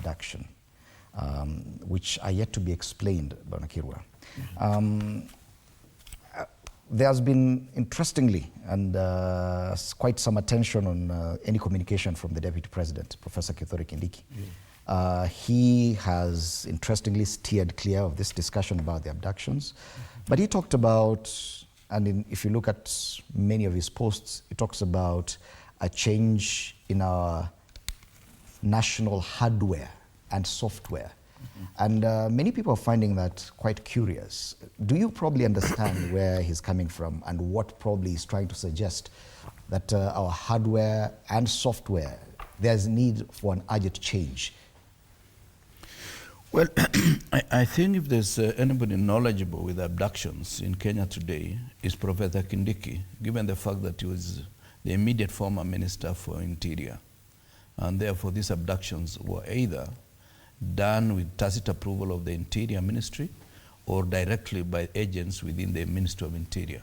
abduction, which are yet to be explained, Bwana Kirwa. There has been, interestingly, and quite some attention on any communication from the Deputy President, Professor Kithure Kindiki. He has, interestingly, steered clear of this discussion about the abductions. But he talked about, and if you look at many of his posts, he talks about a change in our national hardware and software. And many people are finding that quite curious. Do you probably understand where he's coming from and what probably he's trying to suggest? That our hardware and software, there's need for an urgent change. Well, I think if there's anybody knowledgeable with abductions in Kenya today, is Professor Kindiki, given the fact that he was the immediate former Minister for Interior. And therefore, these abductions were either done with tacit approval of the Interior Ministry or directly by agents within the Ministry of Interior.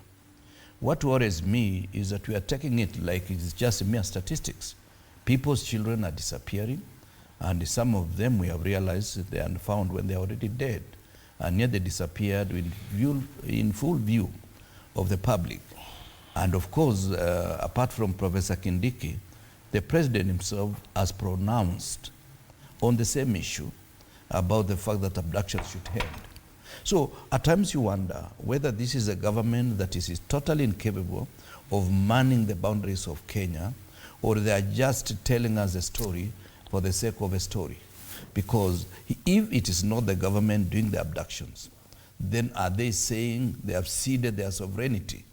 What worries me is that we are taking it like it's just mere statistics. People's children are disappearing, and some of them we have realized that they are found when they are already dead, and yet they disappeared in full view of the public. And of course, apart from Professor Kindiki, the President himself has pronounced on the same issue about the fact that abductions should end. So at times you wonder whether this is a government that is totally incapable of manning the boundaries of Kenya, or they are just telling us a story for the sake of a story. Because if it is not the government doing the abductions, then are they saying they have ceded their sovereignty,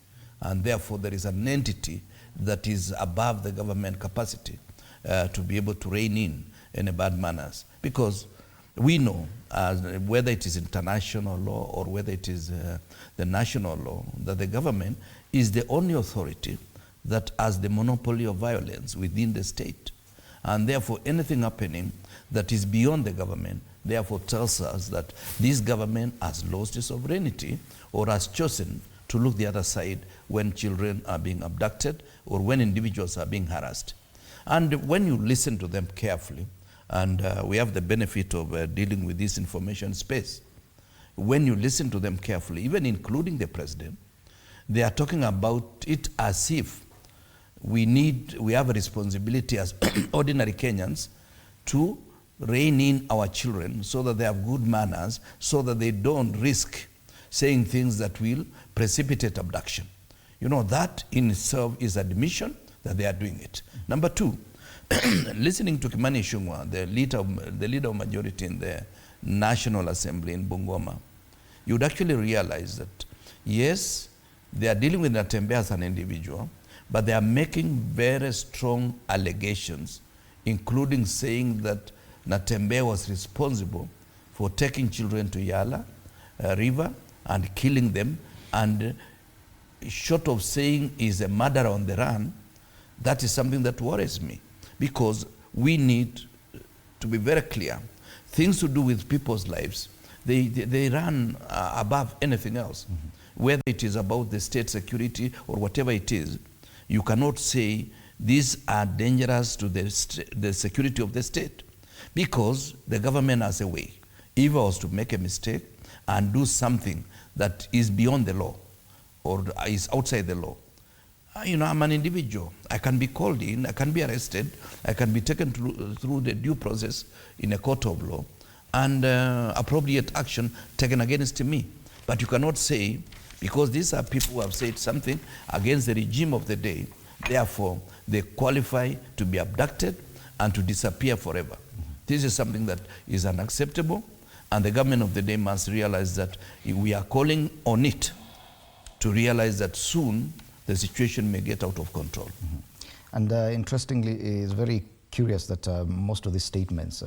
and therefore there is an entity that is above the government capacity to be able to rein in a bad manners? Because we know, whether it is international law or whether it is the national law, that the government is the only authority that has the monopoly of violence within the state. And therefore, anything happening that is beyond the government, therefore tells us that this government has lost its sovereignty or has chosen to look the other side when children are being abducted or when individuals are being harassed. And when you listen to them carefully, and we have the benefit of dealing with this information space, when you listen to them carefully, even including the President, they are talking about it as if we have a responsibility as ordinary Kenyans to rein in our children so that they have good manners, so that they don't risk saying things that will precipitate abduction. You know, that in itself is admission that they are doing it. Number two, listening to Kimani Ichung'wah, the leader of majority in the National Assembly in Bungoma, you would actually realize that, yes, they are dealing with Natembeya as an individual, but they are making very strong allegations, including saying that Natembeya was responsible for taking children to Yala River and killing them, and short of saying is a murderer on the run, that is something that worries me. Because we need to be very clear. Things to do with people's lives, they run above anything else. Whether it is about the state security or whatever it is, you cannot say these are dangerous to the security of the state. Because the government has a way. If I was to make a mistake and do something that is beyond the law or is outside the law, you know, I'm an individual. I can be called in, I can be arrested, I can be taken through the due process in a court of law, and appropriate action taken against me. But you cannot say, because these are people who have said something against the regime of the day, therefore they qualify to be abducted and to disappear forever. This is something that is unacceptable, and the government of the day must realize that we are calling on it to realize that soon the situation may get out of control. And interestingly, it's very curious that most of these statements